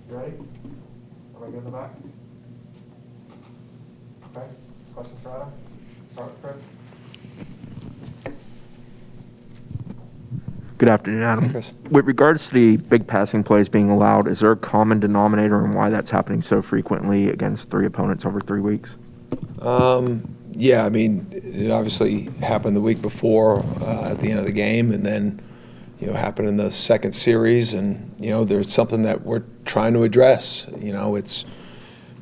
You ready? Everybody good in the back? Okay. Questions for Adam? Start with Chris. Good afternoon, Adam. Chris. With regards to the big passing plays being allowed, is there a common denominator in why that's happening so frequently against 3 opponents over 3 weeks? Yeah, I mean, it obviously happened the week before at the end of the game, and then, happened in the second series, and, there's something that we're trying to address. It's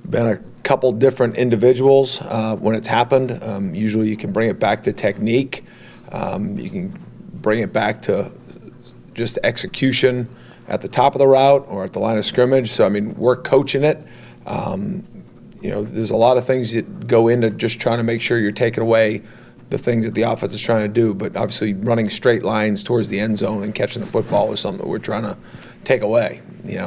been a couple different individuals when it's happened. Usually you can bring it back to technique. You can bring it back to just execution at the top of the route or at the line of scrimmage. So, I mean, we're coaching it. There's a lot of things that go into just trying to make sure you're taking away the things that the offense is trying to do. But obviously running straight lines towards the end zone and catching the football is something that we're trying to take away.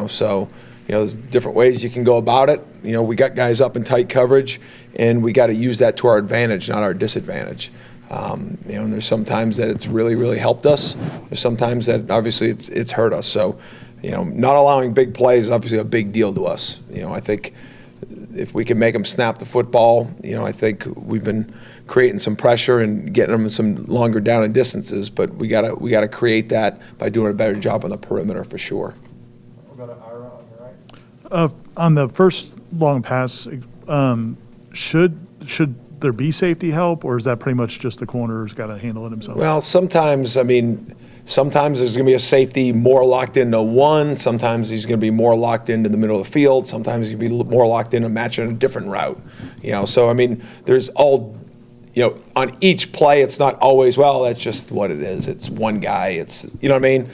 So, there's different ways you can go about it. We got guys up in tight coverage, and we got to use that to our advantage, not our disadvantage. And there's sometimes that it's really, really helped us. There's sometimes that obviously it's hurt us. So, not allowing big plays is obviously a big deal to us. I think if we can make them snap the football, I think we've been creating some pressure and getting them some longer down and distances. But we gotta create that by doing a better job on the perimeter for sure. We'll go to Ira on your right. On the first long pass, should there be safety help, or is that pretty much just the corner's got to handle it himself? Well, sometimes there's going to be a safety more locked into one. Sometimes he's going to be more locked into the middle of the field. Sometimes he's going to be more locked into matching a different route. So, I mean, there's all, on each play, it's not always, well, that's just what it is. It's one guy. It's, you know what I mean?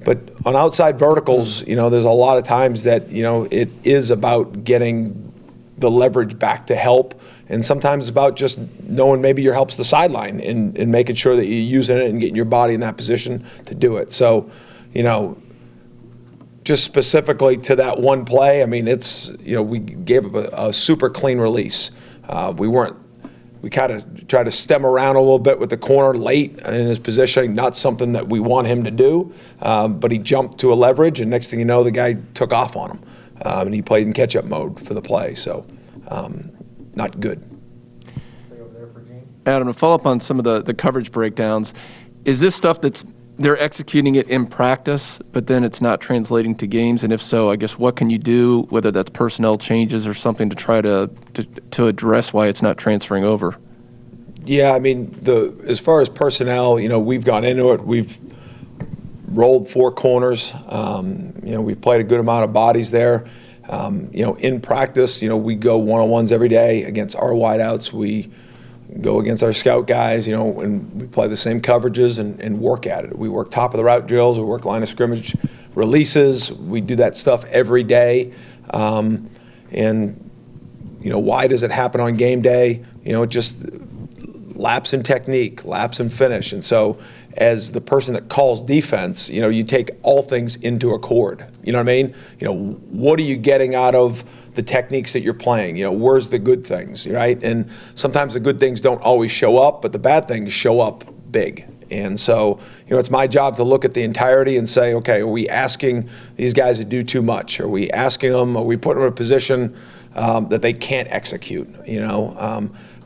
But on outside verticals, there's a lot of times that, it is about getting the leverage back to help. And sometimes it's about just knowing maybe your help's the sideline and making sure that you're using it and getting your body in that position to do it. So, just specifically to that one play, I mean, it's, we gave up a super clean release. We kind of tried to stem around a little bit with the corner late in his positioning, not something that we want him to do, but he jumped to a leverage, and next thing you know, the guy took off on him. And he played in catch-up mode for the play, so not good. Adam, to follow up on some of the coverage breakdowns, is this stuff they're executing it in practice, but then it's not translating to games? And if so, I guess what can you do, whether that's personnel changes or something, to try to address why it's not transferring over? Yeah, I mean, as far as personnel, we've gone into it. We've rolled 4 corners. We've played a good amount of bodies there. In practice, we go one-on-ones every day against our wideouts. We go against our scout guys, and we play the same coverages and work at it. We work top of the route drills. We work line of scrimmage releases. We do that stuff every day. Why does it happen on game day? It just lapse in technique, lapse in finish. And so as the person that calls defense, you take all things into accord. You know what I mean? What are you getting out of the techniques that you're playing? Where's the good things, right? And sometimes the good things don't always show up, but the bad things show up big. And so, it's my job to look at the entirety and say, okay, are we asking these guys to do too much? Are we asking them, are we putting them in a position that they can't execute,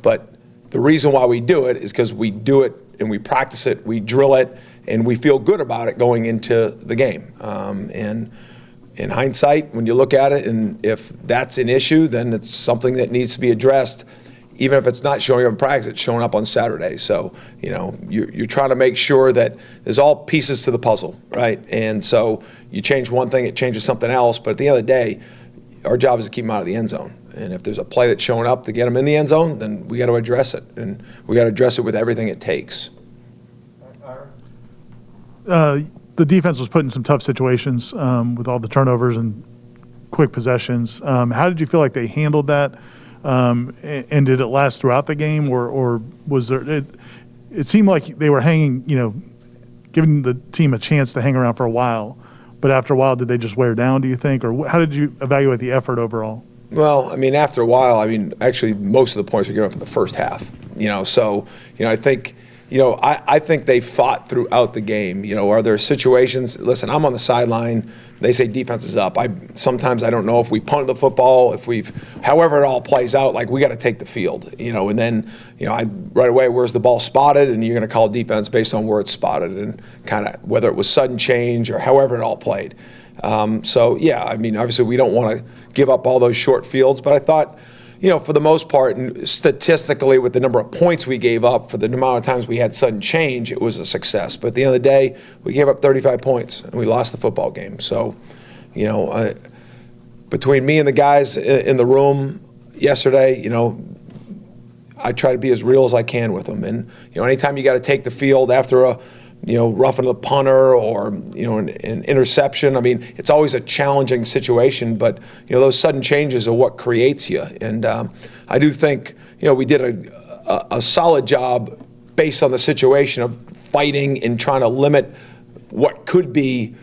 But the reason why we do it is because we do it and we practice it, we drill it, and we feel good about it going into the game. And in hindsight, when you look at it, and if that's an issue, then it's something that needs to be addressed. Even if it's not showing up in practice, it's showing up on Saturday. So, you're trying to make sure that there's all pieces to the puzzle, right? And so you change one thing, it changes something else. But at the end of the day, our job is to keep them out of the end zone. And if there's a play that's showing up to get them in the end zone, then we got to address it. And we got to address it with everything it takes. The defense was put in some tough situations with all the turnovers and quick possessions. How did you feel like they handled that? And did it last throughout the game, or was there? It seemed like they were hanging, giving the team a chance to hang around for a while. But after a while, did they just wear down, do you think? Or how did you evaluate the effort overall? Well, after a while, actually most of the points were given up in the first half. So, I think I think they fought throughout the game. Are there situations? Listen, I'm on the sideline. They say defense is up. Sometimes I don't know if we punted the football, however it all plays out. Like, we got to take the field, and then I right away, where's the ball spotted, and you're going to call defense based on where it's spotted and kind of whether it was sudden change or however it all played. Obviously we don't want to give up all those short fields, but I thought, for the most part, and statistically with the number of points we gave up for the amount of times we had sudden change, it was a success. But at the end of the day, we gave up 35 points and we lost the football game. So, between me and the guys in the room yesterday, I try to be as real as I can with them. And, anytime you got to take the field after a roughing the punter or, an interception. I mean, it's always a challenging situation, but, those sudden changes are what creates you. And I do think, we did a solid job based on the situation of fighting and trying to limit what could be,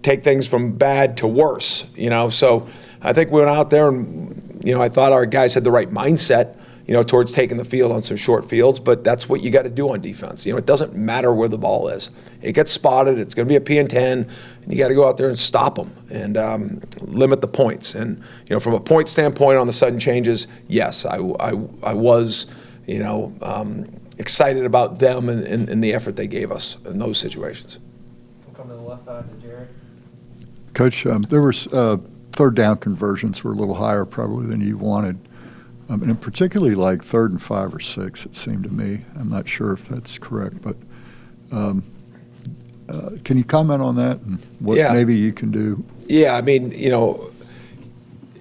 take things from bad to worse, So I think we went out there and, I thought our guys had the right mindset, towards taking the field on some short fields, but that's what you got to do on defense. It doesn't matter where the ball is. It gets spotted, it's going to be a P&10, and you got to go out there and stop them and limit the points. And, from a point standpoint on the sudden changes, yes, I was, excited about them and the effort they gave us in those situations. We'll come to the left side to Jared. Coach, there was third down conversions were a little higher probably than you wanted. And particularly like 3rd and 5 or 6, it seemed to me. I'm not sure if that's correct, but can you comment on that and what maybe you can do? Yeah, in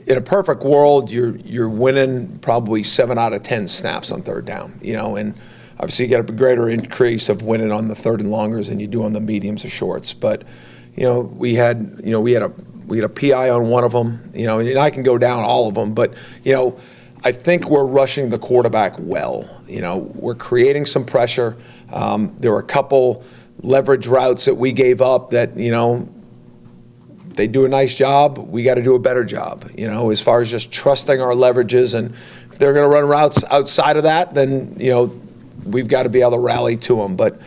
a perfect world, you're winning probably 7 out of 10 snaps on third down, and obviously you get a greater increase of winning on the third and longers than you do on the mediums or shorts. But, we had a PI on one of them, and I can go down all of them, but, I think we're rushing the quarterback well. We're creating some pressure. There were a couple leverage routes that we gave up that, they do a nice job. We got to do a better job, as far as just trusting our leverages. And if they're going to run routes outside of that, then, we've got to be able to rally to them. But,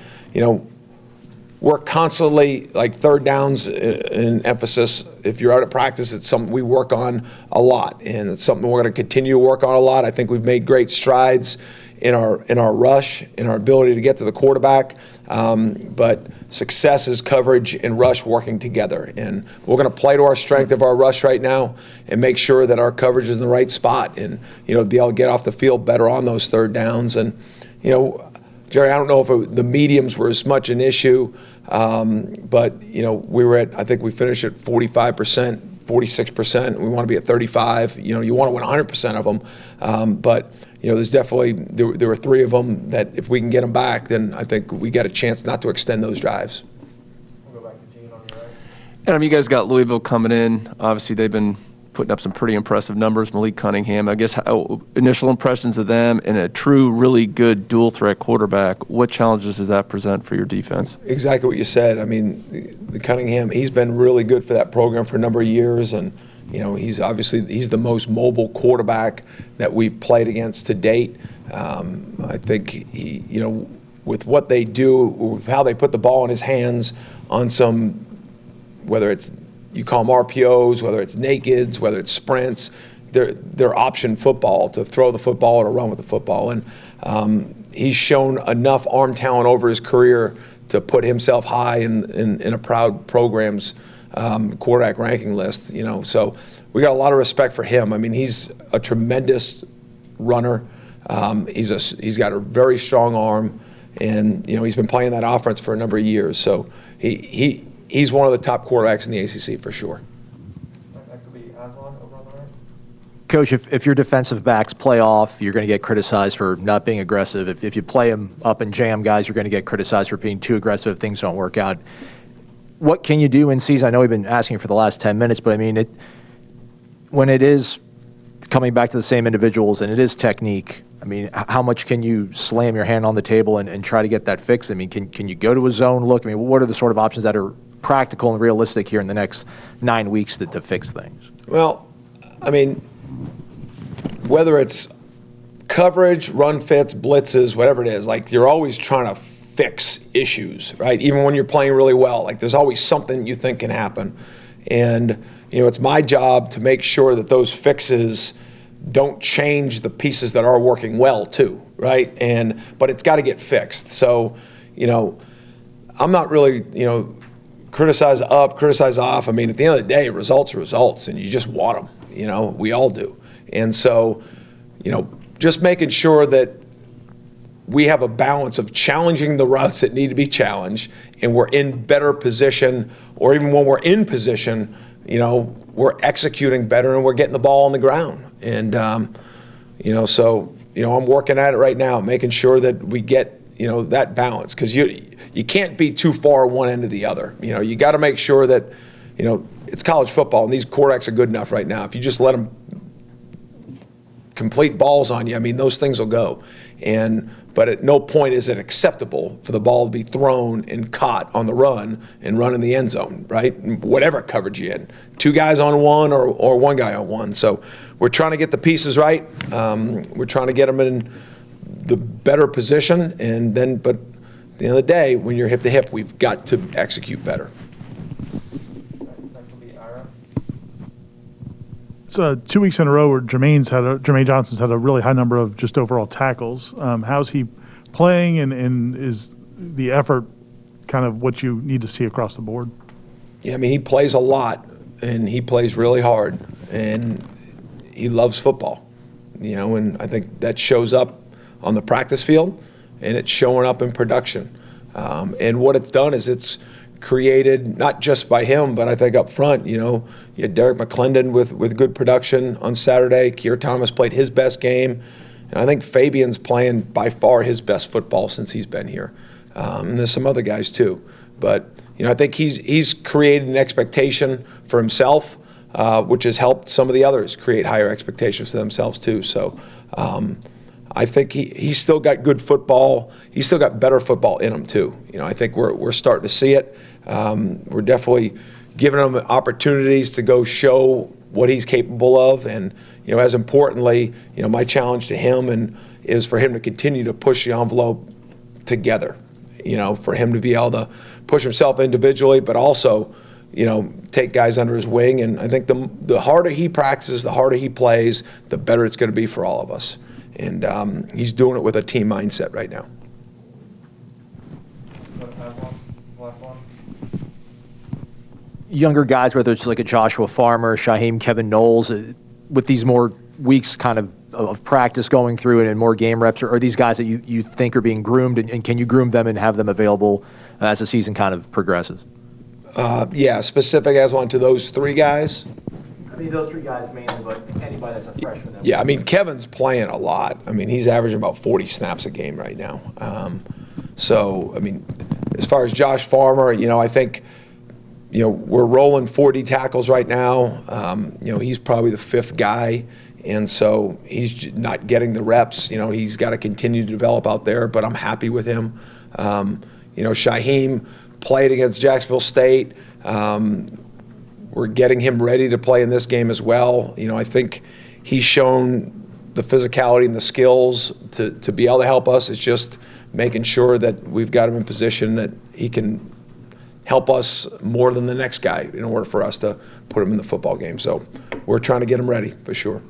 we're constantly, like, third downs in emphasis. If you're out at practice, it's something we work on a lot, and it's something we're going to continue to work on a lot. I think we've made great strides in our rush, in our ability to get to the quarterback. But success is coverage and rush working together. And we're going to play to our strength of our rush right now and make sure that our coverage is in the right spot and, be able to get off the field better on those third downs. And, Jerry, I don't know if the mediums were as much an issue, but, we were I think we finished at 45%, 46%. We want to be at 35. You want to win 100% of them. But, there's definitely, there were 3 of them that if we can get them back, then I think we got a chance not to extend those drives. We'll go back to Gene on your right. And you guys got Louisville coming in. Obviously, they've been putting up some pretty impressive numbers. Malik Cunningham, I guess, initial impressions of them and a true, really good dual threat quarterback. What challenges does that present for your defense? Exactly what you said. I mean, the Cunningham, he's been really good for that program for a number of years, and he's the most mobile quarterback that we've played against to date. I think he, with what they do, how they put the ball in his hands on some, whether it's you call them RPOs, whether it's nakeds, whether it's sprints, they're option football, to throw the football or to run with the football. And he's shown enough arm talent over his career to put himself high in a proud program's quarterback ranking list. So we got a lot of respect for him. I mean, he's a tremendous runner. He's got a very strong arm, and he's been playing that offense for a number of years. So he's one of the top quarterbacks in the ACC for sure. Next will be Aslan over on the right. Coach, if your defensive backs play off, you're going to get criticized for not being aggressive. If you play them up and jam guys, you're going to get criticized for being too aggressive if things don't work out. What can you do in season? I know we've been asking for the last 10 minutes, but I mean, when it is coming back to the same individuals and it is technique, I mean, how much can you slam your hand on the table and try to get that fixed? I mean, can you go to a zone look? I mean, what are the sort of options that are practical and realistic here in the next 9 weeks to fix things? Well, I mean, whether it's coverage, run fits, blitzes, whatever it is, like, you're always trying to fix issues, right? Even when you're playing really well, like there's always something you think can happen. And, it's my job to make sure that those fixes don't change the pieces that are working well too, right? But it's got to get fixed. So, I'm not really, criticize up, criticize off. I mean, at the end of the day, results are results, and you just want them. We all do. And so, just making sure that we have a balance of challenging the routes that need to be challenged, and we're in better position, or even when we're in position, we're executing better and we're getting the ball on the ground. And, so, I'm working at it right now, making sure that we get, that balance, because you can't be too far one end or the other. You got to make sure that, it's college football and these quarterbacks are good enough right now. If you just let them complete balls on you, I mean, those things will go. But at no point is it acceptable for the ball to be thrown and caught on the run and run in the end zone, right? Whatever coverage you in. 2 guys on one or 1 guy on one. So we're trying to get the pieces right. We're trying to get them in the better position. But at the end of the day, when you're hip to hip, we've got to execute better. Next will be Ira. It's 2 weeks in a row where Jermaine Johnson's had a really high number of just overall tackles. How's he playing, and is the effort kind of what you need to see across the board? Yeah, I mean, he plays a lot, and he plays really hard, and he loves football, and I think that shows up on the practice field, and it's showing up in production. And what it's done is it's created, not just by him, but I think up front, you had Derek McClendon with good production on Saturday. Keir Thomas played his best game. And I think Fabian's playing by far his best football since he's been here. And there's some other guys too. But, I think he's created an expectation for himself, which has helped some of the others create higher expectations for themselves too. So I think he's still got good football. He's still got better football in him too. I think we're starting to see it. We're definitely giving him opportunities to go show what he's capable of. And, as importantly, my challenge to him is for him to continue to push the envelope together, for him to be able to push himself individually, but also, take guys under his wing. And I think the harder he practices, the harder he plays, the better it's going to be for all of us. And he's doing it with a team mindset right now. Last one. Younger guys, whether it's like a Joshua Farmer, Shaheem, Kevin Noles, with these more weeks kind of practice going through and more game reps, are these guys that you think are being groomed, and can you groom them and have them available as the season kind of progresses? Yeah, specific as on to those 3 guys. I mean, those 3 guys mainly, but anybody that's a freshman. Yeah, I mean, Kevin's playing a lot. I mean, he's averaging about 40 snaps a game right now. So, I mean, as far as Josh Farmer, I think, we're rolling 40 tackles right now. He's probably the 5th guy, and so he's not getting the reps. He's got to continue to develop out there, but I'm happy with him. Shaheem played against Jacksonville State. We're getting him ready to play in this game as well. I think he's shown the physicality and the skills to be able to help us. It's just making sure that we've got him in position that he can help us more than the next guy in order for us to put him in the football game. So we're trying to get him ready for sure.